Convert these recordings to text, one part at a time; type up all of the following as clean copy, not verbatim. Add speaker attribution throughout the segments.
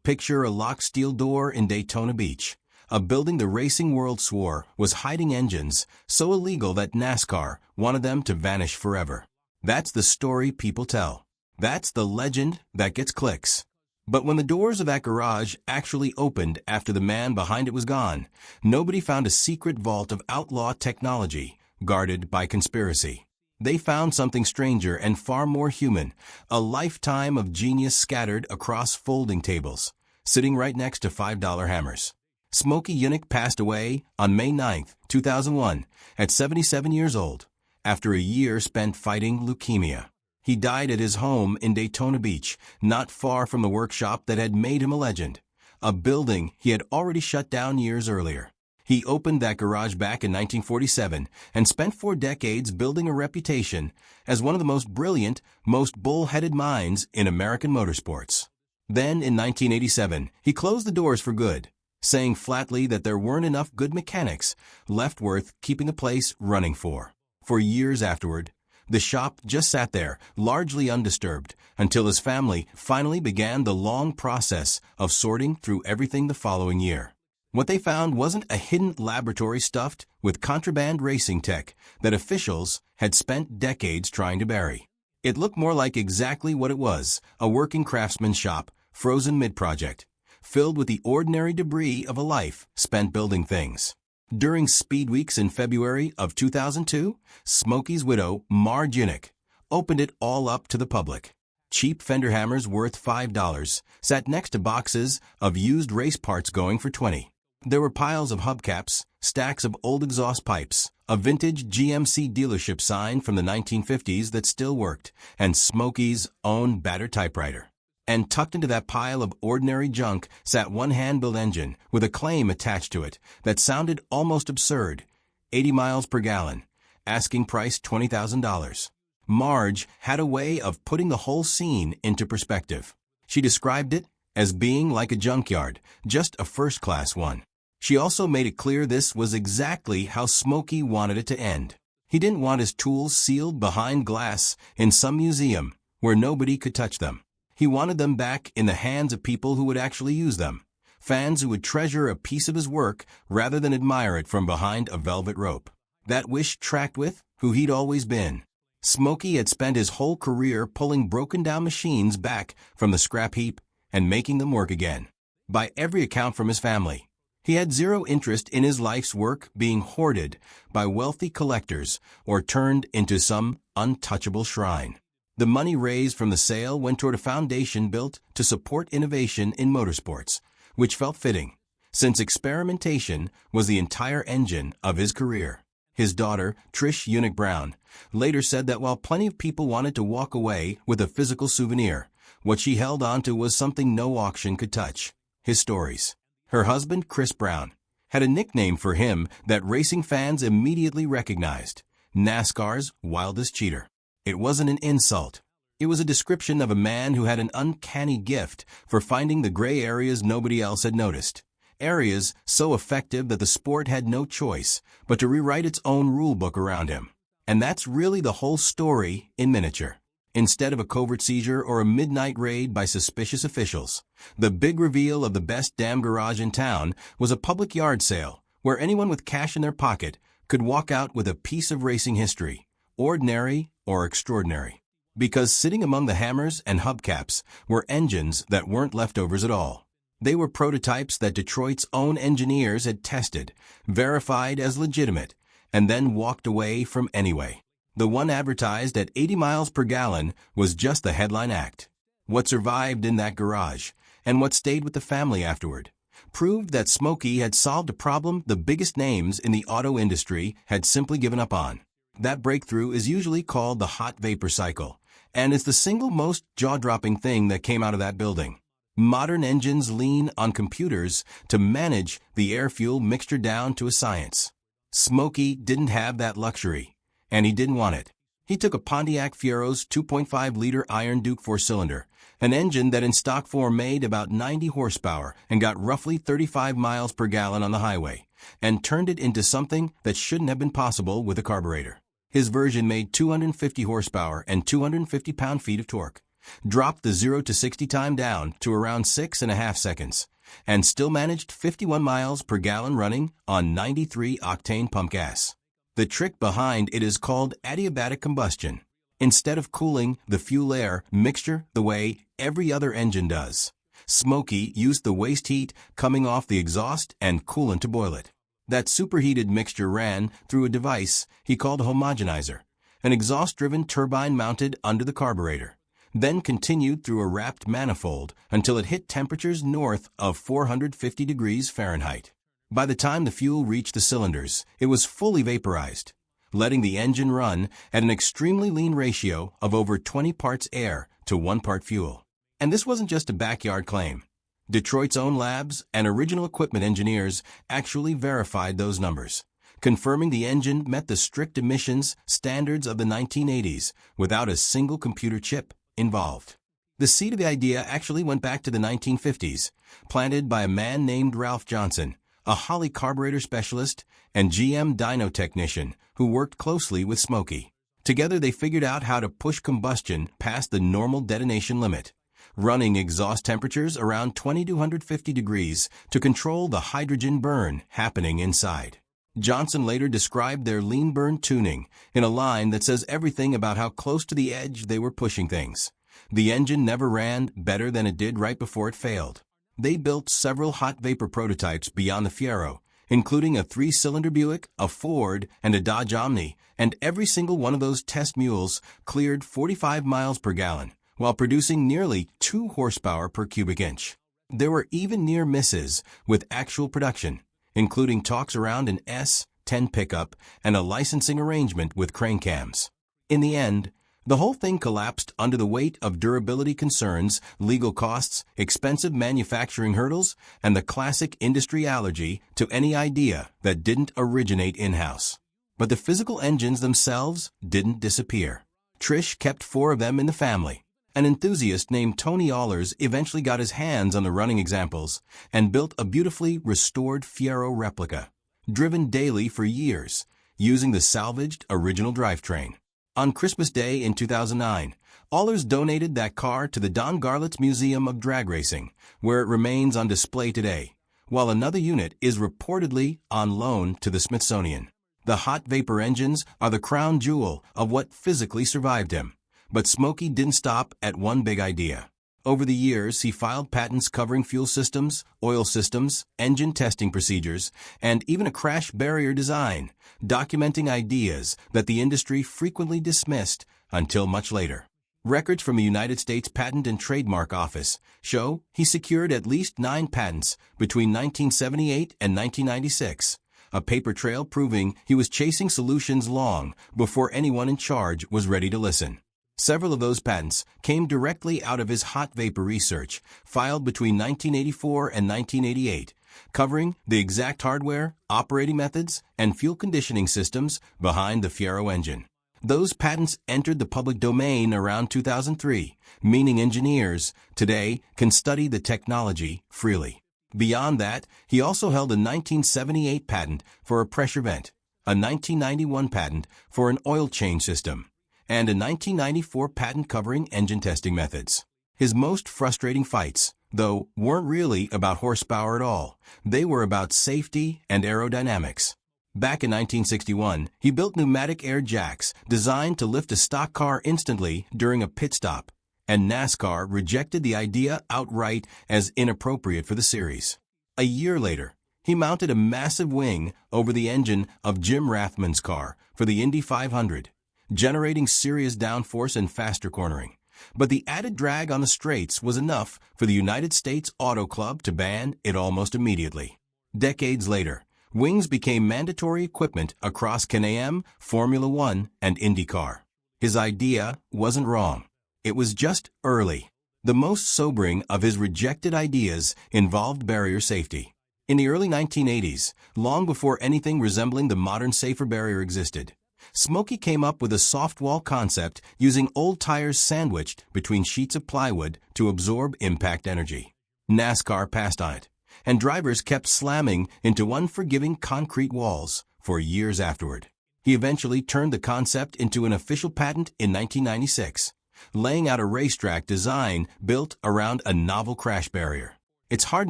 Speaker 1: Picture a locked steel door in Daytona Beach, a building the racing world swore was hiding engines so illegal that NASCAR wanted them to vanish forever. That's the story people tell. That's the legend that gets clicks. But when the doors of that garage actually opened after the man behind it was gone, nobody found a secret vault of outlaw technology guarded by conspiracy. They found something stranger and far more human, a lifetime of genius scattered across folding tables, sitting right next to $5 hammers. Smokey Yunick passed away on May 9, 2001, at 77 years old, after a year spent fighting leukemia. He died at his home in Daytona Beach, not far from the workshop that had made him a legend, a building he had already shut down years earlier. He opened that garage back in 1947 and spent 4 decades building a reputation as one of the most brilliant, most bull-headed minds in American motorsports. Then, in 1987, he closed the doors for good, saying flatly that there weren't enough good mechanics left worth keeping the place running for. For years afterward, the shop just sat there, largely undisturbed, until his family finally began the long process of sorting through everything the following year. What they found wasn't a hidden laboratory stuffed with contraband racing tech that officials had spent decades trying to bury. It looked more like exactly what it was, a working craftsman's shop, frozen mid-project, filled with the ordinary debris of a life spent building things. During Speed Weeks in February of 2002, Smokey's widow, Marge Yunick, opened it all up to the public. Cheap fender hammers worth $5 sat next to boxes of used race parts going for $20. There were piles of hubcaps, stacks of old exhaust pipes, a vintage GMC dealership sign from the 1950s that still worked, and Smokey's own battered typewriter. And tucked into that pile of ordinary junk sat one hand-built engine with a claim attached to it that sounded almost absurd, 80 miles per gallon, asking price $20,000. Marge had a way of putting the whole scene into perspective. She described it as being like a junkyard, just a first-class one. She also made it clear this was exactly how Smokey wanted it to end. He didn't want his tools sealed behind glass in some museum where nobody could touch them. He wanted them back in the hands of people who would actually use them, fans who would treasure a piece of his work rather than admire it from behind a velvet rope. That wish tracked with who he'd always been. Smokey had spent his whole career pulling broken-down machines back from the scrap heap and making them work again. By every account from his family, he had zero interest in his life's work being hoarded by wealthy collectors or turned into some untouchable shrine. The money raised from the sale went toward a foundation built to support innovation in motorsports, which felt fitting, since experimentation was the entire engine of his career. His daughter, Trish Yunick Brown, later said that while plenty of people wanted to walk away with a physical souvenir, what she held onto was something no auction could touch: his stories. Her husband, Chris Brown, had a nickname for him that racing fans immediately recognized: NASCAR's wildest cheater. It wasn't an insult. It was a description of a man who had an uncanny gift for finding the gray areas nobody else had noticed. Areas so effective that the sport had no choice but to rewrite its own rulebook around him. And that's really the whole story in miniature. Instead of a covert seizure or a midnight raid by suspicious officials, the big reveal of the best damn garage in town was a public yard sale where anyone with cash in their pocket could walk out with a piece of racing history, ordinary or extraordinary. Because sitting among the hammers and hubcaps were engines that weren't leftovers at all. They were prototypes that Detroit's own engineers had tested, verified as legitimate, and then walked away from anyway. The one advertised at 80 miles per gallon was just the headline act. What survived in that garage, and what stayed with the family afterward, proved that Smokey had solved a problem the biggest names in the auto industry had simply given up on. That breakthrough is usually called the hot vapor cycle, and is the single most jaw-dropping thing that came out of that building. Modern engines lean on computers to manage the air-fuel mixture down to a science. Smokey didn't have that luxury, and he didn't want it. He took a Pontiac Fiero's 2.5-liter Iron Duke 4-cylinder, an engine that in stock form made about 90 horsepower and got roughly 35 miles per gallon on the highway, and turned it into something that shouldn't have been possible with a carburetor. His version made 250 horsepower and 250 pound-feet of torque, dropped the 0 to 60 time down to around 6.5 seconds, and still managed 51 miles per gallon running on 93 octane pump gas. The trick behind it is called adiabatic combustion. Instead of cooling the fuel air mixture the way every other engine does, Smokey used the waste heat coming off the exhaust and coolant to boil it. That superheated mixture ran through a device he called a homogenizer, an exhaust-driven turbine mounted under the carburetor, then continued through a wrapped manifold until it hit temperatures north of 450 degrees Fahrenheit. By the time the fuel reached the cylinders, it was fully vaporized, letting the engine run at an extremely lean ratio of over 20 parts air to 1 part fuel. And this wasn't just a backyard claim. Detroit's own labs and original equipment engineers actually verified those numbers, confirming the engine met the strict emissions standards of the 1980s without a single computer chip involved. The seed of the idea actually went back to the 1950s, planted by a man named Ralph Johnson, a Holley carburetor specialist and GM dyno technician who worked closely with Smokey. Together they figured out how to push combustion past the normal detonation limit, running exhaust temperatures around 2250 degrees to control the hydrogen burn happening inside. Johnson later described their lean burn tuning in a line that says everything about how close to the edge they were pushing things. The engine never ran better than it did right before it failed. They built several hot vapor prototypes beyond the Fiero, including a 3-cylinder Buick, a Ford, and a Dodge Omni, and every single one of those test mules cleared 45 miles per gallon, while producing nearly 2 horsepower per cubic inch. There were even near misses with actual production, including talks around an S10 pickup and a licensing arrangement with crane cams. In the end, the whole thing collapsed under the weight of durability concerns, legal costs, expensive manufacturing hurdles, and the classic industry allergy to any idea that didn't originate in-house. But the physical engines themselves didn't disappear. Trish kept 4 of them in the family. An enthusiast named Tony Allers eventually got his hands on the running examples and built a beautifully restored Fiero replica, driven daily for years, using the salvaged original drivetrain. On Christmas Day in 2009, Allers donated that car to the Don Garlits Museum of Drag Racing, where it remains on display today, while another unit is reportedly on loan to the Smithsonian. The hot vapor engines are the crown jewel of what physically survived him. But Smokey didn't stop at one big idea. Over the years, he filed patents covering fuel systems, oil systems, engine testing procedures, and even a crash barrier design, documenting ideas that the industry frequently dismissed until much later. Records from the United States Patent and Trademark Office show he secured at least 9 patents between 1978 and 1996, a paper trail proving he was chasing solutions long before anyone in charge was ready to listen. Several of those patents came directly out of his hot vapor research, filed between 1984 and 1988, covering the exact hardware, operating methods, and fuel conditioning systems behind the Fiero engine. Those patents entered the public domain around 2003, meaning engineers today can study the technology freely. Beyond that, he also held a 1978 patent for a pressure vent, a 1991 patent for an oil change system, and a 1994 patent covering engine testing methods. His most frustrating fights, though, weren't really about horsepower at all. They were about safety and aerodynamics. Back in 1961, he built pneumatic air jacks designed to lift a stock car instantly during a pit stop, and NASCAR rejected the idea outright as inappropriate for the series. A year later, he mounted a massive wing over the engine of Jim Rathman's car for the Indy 500. Generating serious downforce and faster cornering. But the added drag on the straights was enough for the United States Auto Club to ban it almost immediately. Decades later, wings became mandatory equipment across Can-Am, Formula One, and IndyCar. His idea wasn't wrong. It was just early. The most sobering of his rejected ideas involved barrier safety. In the early 1980s, long before anything resembling the modern safer barrier existed, Smokey came up with a soft wall concept using old tires sandwiched between sheets of plywood to absorb impact energy. NASCAR passed on it, and drivers kept slamming into unforgiving concrete walls for years afterward. He eventually turned the concept into an official patent in 1996, laying out a racetrack design built around a novel crash barrier. It's hard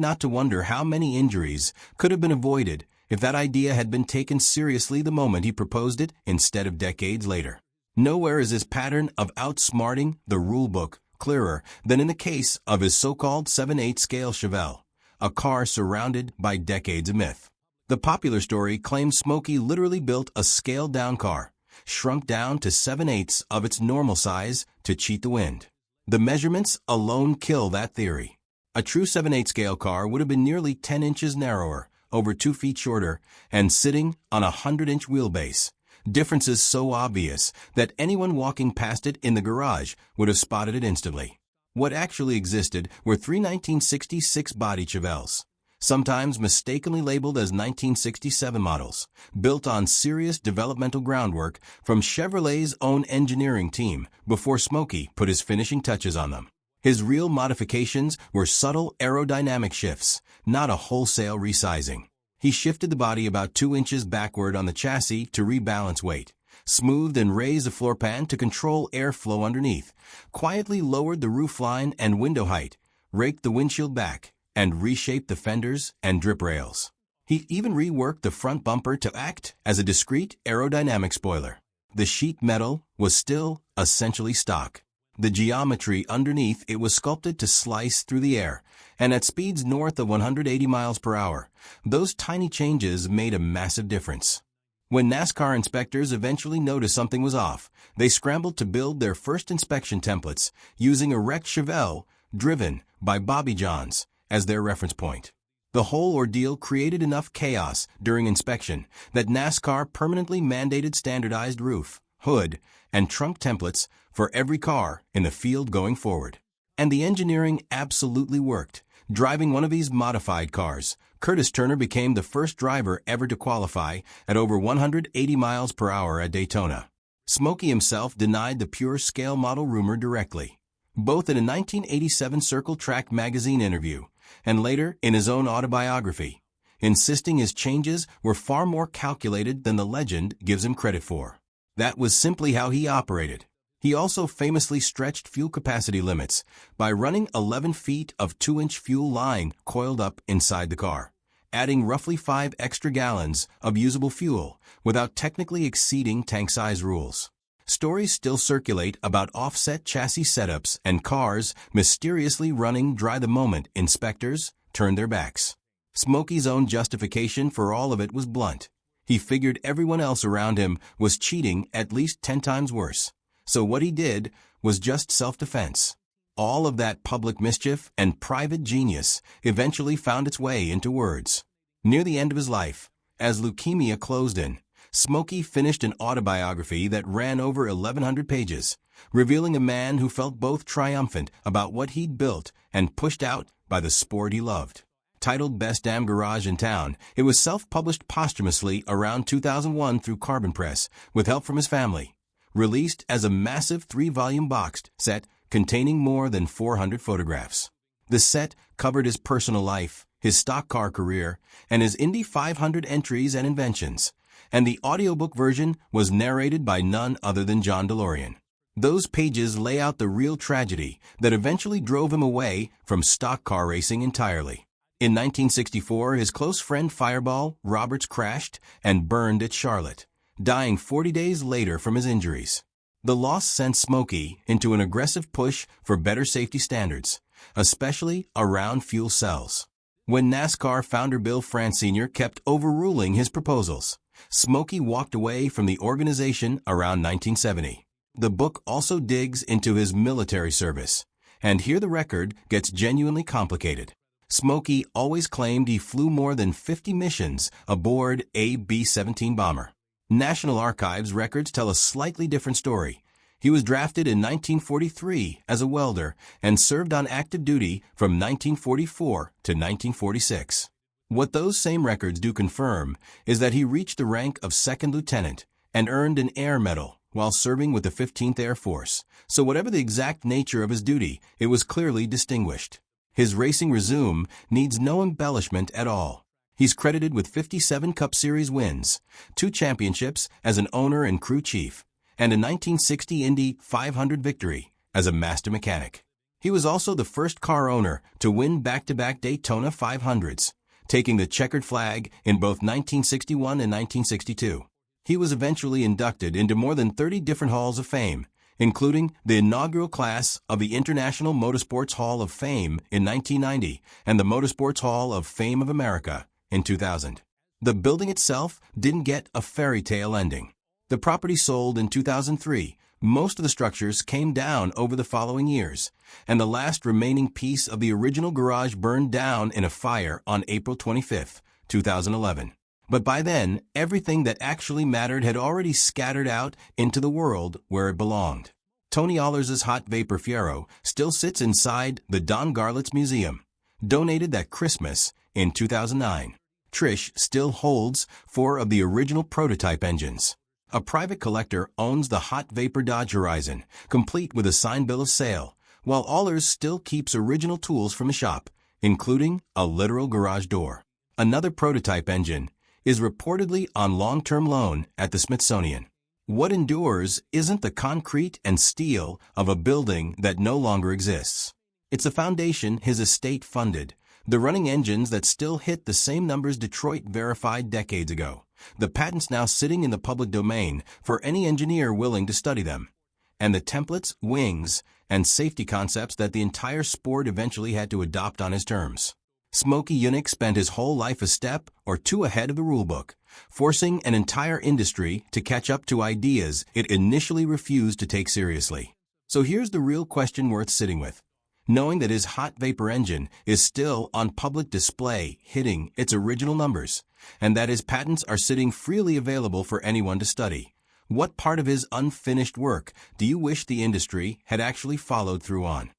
Speaker 1: not to wonder how many injuries could have been avoided if that idea had been taken seriously the moment he proposed it instead of decades later. Nowhere is his pattern of outsmarting the rulebook clearer than in the case of his so-called 7/8 scale Chevelle, a car surrounded by decades of myth. The popular story claims Smokey literally built a scaled-down car, shrunk down to 7/8 of its normal size to cheat the wind. The measurements alone kill that theory. A true 7/8 scale car would have been nearly 10 inches narrower, over 2 feet shorter, and sitting on a 100-inch wheelbase. Differences so obvious that anyone walking past it in the garage would have spotted it instantly. What actually existed were three 1966 body Chevelles, sometimes mistakenly labeled as 1967 models, built on serious developmental groundwork from Chevrolet's own engineering team before Smokey put his finishing touches on them. His real modifications were subtle aerodynamic shifts, not a wholesale resizing. He shifted the body about 2 inches backward on the chassis to rebalance weight, smoothed and raised the floor pan to control airflow underneath, quietly lowered the roofline and window height, raked the windshield back, and reshaped the fenders and drip rails. He even reworked the front bumper to act as a discrete aerodynamic spoiler. The sheet metal was still essentially stock. The geometry underneath it was sculpted to slice through the air, and at speeds north of 180 miles per hour, those tiny changes made a massive difference. When NASCAR inspectors eventually noticed something was off, they scrambled to build their first inspection templates using a wrecked Chevelle driven by Bobby Johns as their reference point. The whole ordeal created enough chaos during inspection that NASCAR permanently mandated standardized roof, hood, and trunk templates for every car in the field going forward. And the engineering absolutely worked. Driving one of these modified cars, Curtis Turner became the first driver ever to qualify at over 180 miles per hour at Daytona. Smokey himself denied the pure scale model rumor directly, both in a 1987 Circle Track magazine interview and later in his own autobiography, insisting his changes were far more calculated than the legend gives him credit for. That was simply how he operated. He also famously stretched fuel capacity limits by running 11 feet of 2-inch fuel line coiled up inside the car, adding roughly 5 extra gallons of usable fuel without technically exceeding tank size rules. Stories still circulate about offset chassis setups and cars mysteriously running dry the moment inspectors turned their backs. Smokey's own justification for all of it was blunt. He figured everyone else around him was cheating at least 10 times worse. So what he did was just self-defense. All of that public mischief and private genius eventually found its way into words. Near the end of his life, as leukemia closed in, Smokey finished an autobiography that ran over 1,100 pages, revealing a man who felt both triumphant about what he'd built and pushed out by the sport he loved. Titled Best Damn Garage in Town, it was self-published posthumously around 2001 through Carbon Press with help from his family. Released as a massive 3-volume boxed set containing more than 400 photographs. The set covered his personal life, his stock car career, and his Indy 500 entries and inventions, and the audiobook version was narrated by none other than John DeLorean. Those pages lay out the real tragedy that eventually drove him away from stock car racing entirely. In 1964, his close friend Fireball Roberts crashed and burned at Charlotte, dying 40 days later from his injuries. The loss sent Smokey into an aggressive push for better safety standards, especially around fuel cells. When NASCAR founder Bill France Sr. kept overruling his proposals, Smokey walked away from the organization around 1970. The book also digs into his military service, and here the record gets genuinely complicated. Smokey always claimed he flew more than 50 missions aboard a B-17 bomber. National Archives records tell a slightly different story. He was drafted in 1943 as a welder and served on active duty from 1944 to 1946. What those same records do confirm is that he reached the rank of second lieutenant and earned an Air Medal while serving with the 15th Air Force. So whatever the exact nature of his duty, it was clearly distinguished. His racing resume needs no embellishment at all. He's credited with 57 Cup Series wins, 2 championships as an owner and crew chief, and a 1960 Indy 500 victory as a master mechanic. He was also the first car owner to win back-to-back Daytona 500s, taking the checkered flag in both 1961 and 1962. He was eventually inducted into more than 30 different halls of fame, including the inaugural class of the International Motorsports Hall of Fame in 1990 and the Motorsports Hall of Fame of America in 2000. The building itself didn't get a fairy tale ending. The property sold in 2003. Most of the structures came down over the following years, and the last remaining piece of the original garage burned down in a fire on April 25, 2011. But by then, everything that actually mattered had already scattered out into the world where it belonged. Tony Allers's hot vapor Fiero still sits inside the Don Garlits Museum, donated that Christmas in 2009. Trish still holds 4 of the original prototype engines. A private collector owns the hot vapor Dodge Horizon, complete with a signed bill of sale, while Allers still keeps original tools from the shop, including a literal garage door. Another prototype engine is reportedly on long-term loan at the Smithsonian. What endures isn't the concrete and steel of a building that no longer exists. It's the foundation his estate funded, the running engines that still hit the same numbers Detroit verified decades ago, the patents now sitting in the public domain for any engineer willing to study them, and the templates, wings, and safety concepts that the entire sport eventually had to adopt on his terms. Smokey Yunick spent his whole life a step or two ahead of the rulebook, forcing an entire industry to catch up to ideas it initially refused to take seriously. So here's the real question worth sitting with. Knowing that his hot vapor engine is still on public display hitting its original numbers, and that his patents are sitting freely available for anyone to study, what part of his unfinished work do you wish the industry had actually followed through on?